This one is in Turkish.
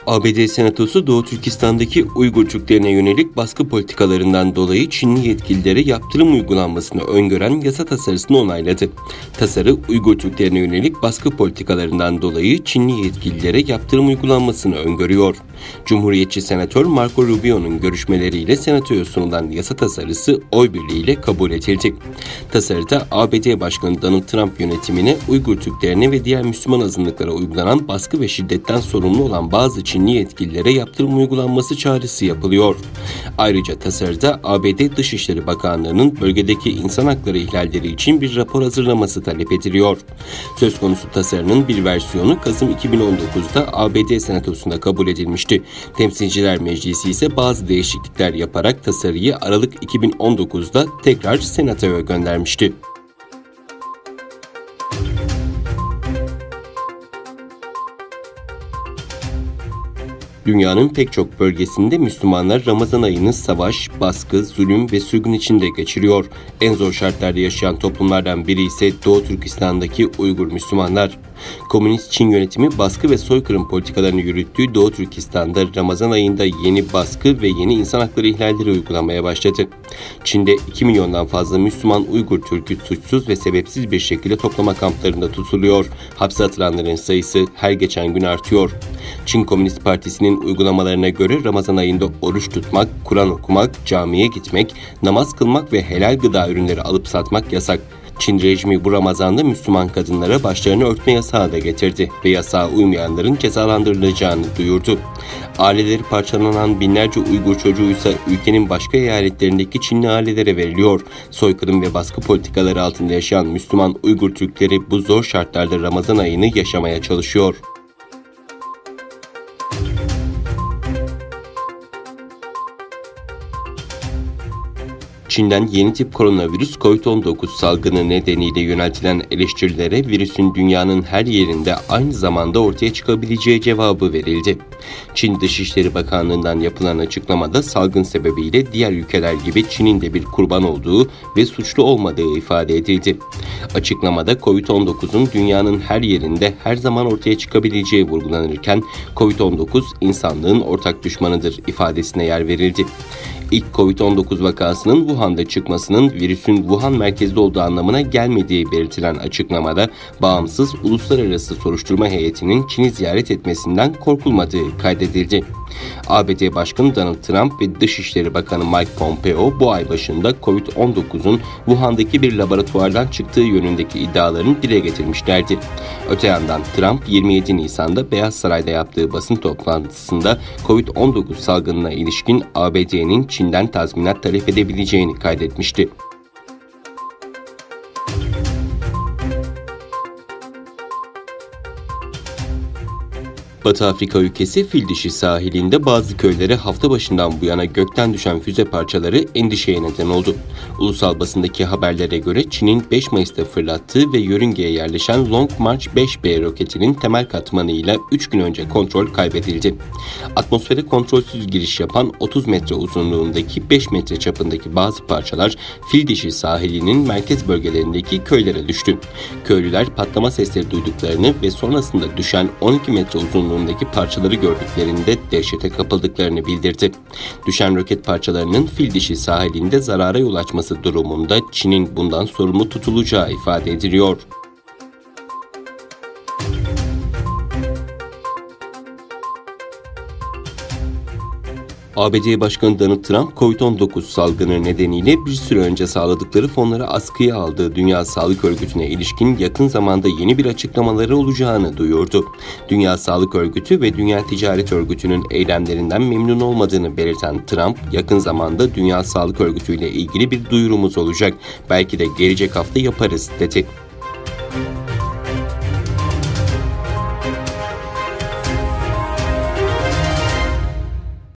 ABD Senatosu Doğu Türkistan'daki Uygur Türklerine yönelik baskı politikalarından dolayı Çinli yetkililere yaptırım uygulanmasını öngören yasa tasarısını onayladı. Tasarı, Uygur Türklerine yönelik baskı politikalarından dolayı Çinli yetkililere yaptırım uygulanmasını öngörüyor. Cumhuriyetçi Senatör Marco Rubio'nun görüşmeleriyle Senato'ya sunulan yasa tasarısı oy birliğiyle kabul edildi. Tasarıda ABD Başkanı Donald Trump yönetimine Uygur Türklerine ve diğer Müslüman azınlıklara uygulanan baskı ve şiddetten sorumlu olan bazı Çinli yetkililere yaptırım uygulanması çağrısı yapılıyor. Ayrıca tasarıda ABD Dışişleri Bakanlığı'nın bölgedeki insan hakları ihlalleri için bir rapor hazırlaması talep ediliyor. Söz konusu tasarının bir versiyonu Kasım 2019'da ABD Senatosu'nda kabul edilmişti. Temsilciler Meclisi ise bazı değişiklikler yaparak tasarıyı Aralık 2019'da tekrar Senato'ya göndermişti. Dünyanın pek çok bölgesinde Müslümanlar Ramazan ayını savaş, baskı, zulüm ve sürgün içinde geçiriyor. En zor şartlarda yaşayan toplumlardan biri ise Doğu Türkistan'daki Uygur Müslümanlar. Komünist Çin yönetimi baskı ve soykırım politikalarını yürüttüğü Doğu Türkistan'da Ramazan ayında yeni baskı ve yeni insan hakları ihlalleri uygulamaya başladı. Çin'de 2 milyondan fazla Müslüman Uygur Türk'ü suçsuz ve sebepsiz bir şekilde toplama kamplarında tutuluyor. Hapse atılanların sayısı her geçen gün artıyor. Çin Komünist Partisi'nin uygulamalarına göre Ramazan ayında oruç tutmak, Kur'an okumak, camiye gitmek, namaz kılmak ve helal gıda ürünleri alıp satmak yasak. Çin rejimi bu Ramazan'da Müslüman kadınlara başlarını örtme yasağı da getirdi ve yasağa uymayanların cezalandırılacağını duyurdu. Aileleri parçalanan binlerce Uygur çocuğu ise ülkenin başka eyaletlerindeki Çinli ailelere veriliyor. Soykırım ve baskı politikaları altında yaşayan Müslüman Uygur Türkleri bu zor şartlarda Ramazan ayını yaşamaya çalışıyor. Çin'den yeni tip koronavirüs COVID-19 salgını nedeniyle yöneltilen eleştirilere virüsün dünyanın her yerinde aynı zamanda ortaya çıkabileceği cevabı verildi. Çin Dışişleri Bakanlığı'ndan yapılan açıklamada salgın sebebiyle diğer ülkeler gibi Çin'in de bir kurban olduğu ve suçlu olmadığı ifade edildi. Açıklamada COVID-19'un dünyanın her yerinde her zaman ortaya çıkabileceği vurgulanırken COVID-19 insanlığın ortak düşmanıdır ifadesine yer verildi. İlk COVID-19 vakasının Wuhan'da çıkmasının virüsün Wuhan merkezli olduğu anlamına gelmediği belirtilen açıklamada bağımsız uluslararası soruşturma heyetinin Çin'i ziyaret etmesinden korkulmadığı kaydedildi. ABD Başkanı Donald Trump ve Dışişleri Bakanı Mike Pompeo bu ay başında COVID-19'un Wuhan'daki bir laboratuvardan çıktığı yönündeki iddialarını dile getirmişlerdi. Öte yandan Trump 27 Nisan'da Beyaz Saray'da yaptığı basın toplantısında COVID-19 salgınına ilişkin ABD'nin Çin'den tazminat talep edebileceğini kaydetmişti. Batı Afrika ülkesi Fil sahilinde bazı köylere hafta başından bu yana gökten düşen füze parçaları endişeye neden oldu. Ulusal basındaki haberlere göre Çin'in 5 Mayıs'ta fırlattığı ve yörüngeye yerleşen Long March 5B roketinin temel katmanıyla 3 gün önce kontrol kaybedildi. Atmosfere kontrolsüz giriş yapan 30 metre uzunluğundaki 5 metre çapındaki bazı parçalar Fil sahilinin merkez bölgelerindeki köylere düştü. Köylüler patlama sesleri duyduklarını ve sonrasında düşen 12 metre uzunluğundaki parçaları gördüklerinde dehşete kapıldıklarını bildirdi. Düşen roket parçalarının Fil sahilinde zarara yol açması durumunda Çin'in bundan sorumlu tutulacağı ifade ediliyor. ABD Başkanı Donald Trump, COVID-19 salgını nedeniyle bir süre önce sağladıkları fonları askıya aldığı Dünya Sağlık Örgütü'ne ilişkin yakın zamanda yeni bir açıklamaları olacağını duyurdu. Dünya Sağlık Örgütü ve Dünya Ticaret Örgütü'nün eylemlerinden memnun olmadığını belirten Trump, yakın zamanda Dünya Sağlık Örgütü ile ilgili bir duyurumuz olacak, belki de gelecek hafta yaparız dedi.